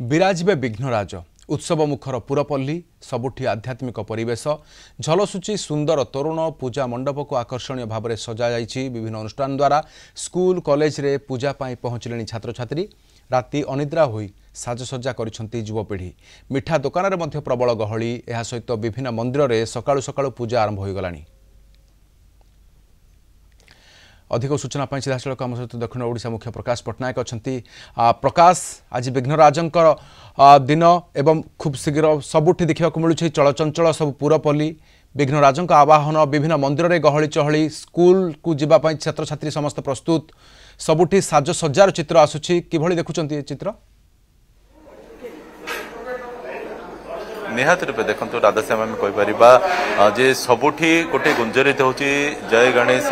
विराजिबे विघ्नराज उत्सव मुखर पुरपल्ली सबुठी आध्यात्मिक परिवेश झलसुची सुंदर तोरण पूजा मंडप को आकर्षणीय भाव में सजा जाइछि। विभिन्न अनुष्ठान द्वारा स्कूल कॉलेज रे पूजा पाई पहुंचले छात्र छात्री। राति अनिद्रा होई साजसज्जा करिसंती युवपीढ़ी। मिठा दुकान रे मध्य प्रबल गहली। एहा सहित विभिन्न मंदिर रे सकाळु सकाळु पूजा आरंभ होई गलानी। अधिक सूचना सीधासख आम सहित दक्षिण ओडिशा मुख्य प्रकाश पट्टनायक अच्छा। प्रकाश, आज विघ्नराजंकर दिन एवं खूब शीघ्र सबुठी देखा मिलूँ चलचंचल सब पुरपल्ली विघ्नराजों आवाहन विभिन्न मंदिर में गहली चहली स्कूल को जीवाई छात्र छात्री समस्त प्रस्तुत सबुठी साजसज्जार चित्र आसुची किभली देखुंत चित्र निहाती रूपे देखो राधाश्याम आम कहीपर जे सबुठी गोटे गुंजरित होची जय गणेश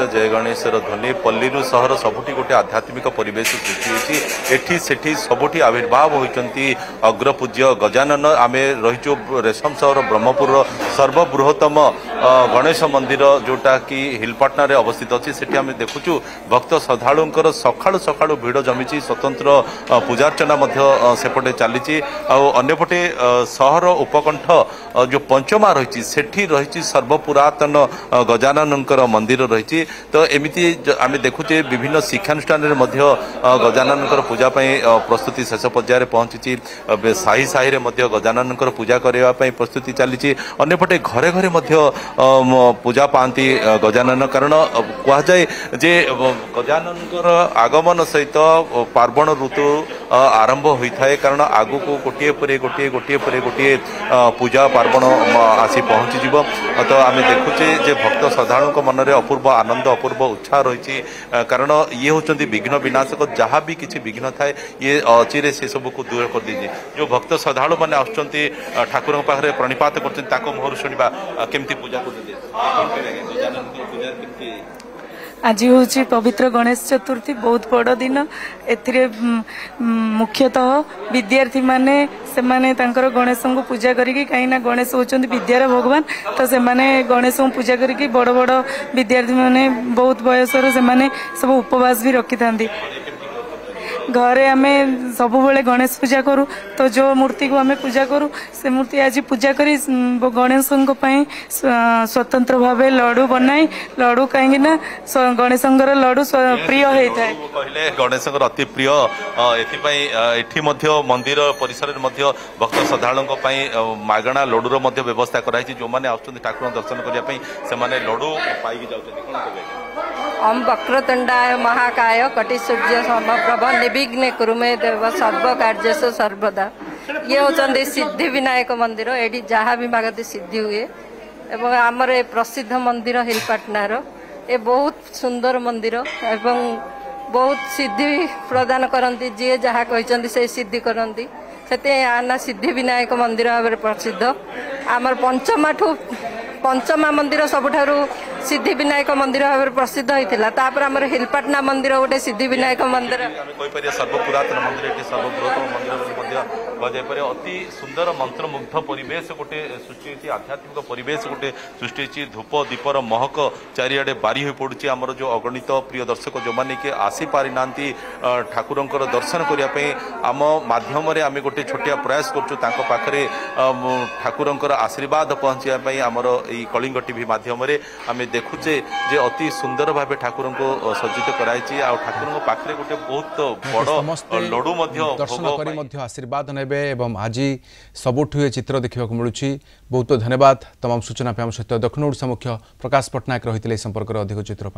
ध्वनि पल्ली सहर सबुठी गोटे आध्यात्मिक परिवेश सृष्टि एठी सेठी सबुठी आविर्भाव होती अग्रपूज्य गजानन। आम रहीचु रेशम सहर ब्रह्मपुर सर्वबृहत्तम गणेश मंदिर जोटा कि हिलपाटना रे अवस्थित अच्छी सेठी आम देखुचु भक्त श्रद्धालुंकर सकाळु सकाळु भिड़ जमी स्वतंत्र पूजार्चना सेपटे चली अन्यपटे सहर उपकंठ जो पंचमा रही सेठी रही सर्वपुरातन गजानन मंदिर रही। तो एमती आम देखुचे विभिन्न शिक्षानुष्ठान गजानन पूजा प्रस्तुति शेष पर्यायर पहुंची। साही साही गजानन पूजा करने प्रस्तुति चली। अन्यपटे घरे घरे पूजा पाती गजानन कारण कहुए जे गजानन आगमन सहित पार्वण ऋतु आरंभ होता है कारण आगु को गोटे गोटे पूजा पार्वण आसी पहुँची। तो आम देखुचे जे भक्त श्रद्धालु मन में अपूर्व आनंद अपूर्व उत्साह रही कारण ये होती विघ्न विनाशक जहाँ भी किसी विघ्न थाए ये अचिरे से सब को दूर कर दीजिए। जो भक्त श्रद्धालु मैंने आसुँच ठाकुर पाखे प्रणिपात कर मुहर शुणा केमती पूजा कर आज हूँ पवित्र गणेश चतुर्थी बहुत बड़ दिन। ए मुख्यतः विद्यार्थी माने से माने गणेश को पूजा करी कहीं गणेश होचंदी विद्यार भगवान। तो से माने गणेश को पूजा करी बड़ बड़ विद्यार्थी माने बहुत बयसर से माने सब उपवास भी रखी था। घरे आमे सब बेले गणेश पूजा करूँ तो जो मूर्ति को आमे पूजा करूँ से मूर्ति आज पूजा करी गणेश स्वतंत्र भाव लड्डू बनाई लड्डू कहीं गणेश लड्डू प्रिय होता है कहले गणेश अति प्रिय एठी मंदिर परिसर में भक्त श्रद्धालु मागणा लड्डूर व्यवस्था कराई। जो मैंने आसुँच ठाकुर दर्शन करने से लड्डू पाई जाऊँ। ओम वक्रतुंडाय महाकाय कटिसूर्य समप्रभ निर्विघ्ने कुरु मे देव सर्व कार्येषु सर्वदा। ये होचंदी सिद्धि विनायक मंदिर। एडी जहाँ भी मागती सिद्धि हुए एवं आमर ए प्रसिद्ध मंदिर हिलपाटनार ए बहुत सुंदर मंदिर एवं बहुत सिद्धि प्रदान करती जी जहाँ कहते से सिद्धि करती से आना सिद्धि विनायक मंदिर भाव प्रसिद्ध। आमर पंचमा मंदिर सबुठारु सिद्धि विनायक मंदिर भाव प्रसिद्ध होता। आमर हिलपाटना मंदिर गोटे सिद्धि विनायक मंदिर सर्वपुरातन मंदिर सर्वबृहत्तम मंदिर अति सुंदर मंत्रमुग्ध परिवेश गोटे सृष्टि आध्यात्मिक परिवेश गोटे सृष्टि धूप दीपर महक चारिआडे बारी हो पड़ुछि। आमर जो अगणित प्रिय दर्शक जो मैंने कि आसी पारि नांती ठाकुर दर्शन करने आम माध्यम आम गोटे छोटिया प्रयास करें ठाकुर आशीर्वाद पहुँचापी आमर यही कलिंग टीवी माध्यम आम देखुचे जे अति सुंदर भाव ठाकुर को सज्जित कराई। ठाकुर पाखे गोटे बहुत बड़ लड्डू दर्शन कर आशीर्वाद नेबे एवं आज सबुठु चित्र देखा मिलूँ। बहुत धन्यवाद तमाम सूचना सहित दक्षिण ओडिशा मुख्य प्रकाश पट्टनायक रही संपर्क अधिक चित्र।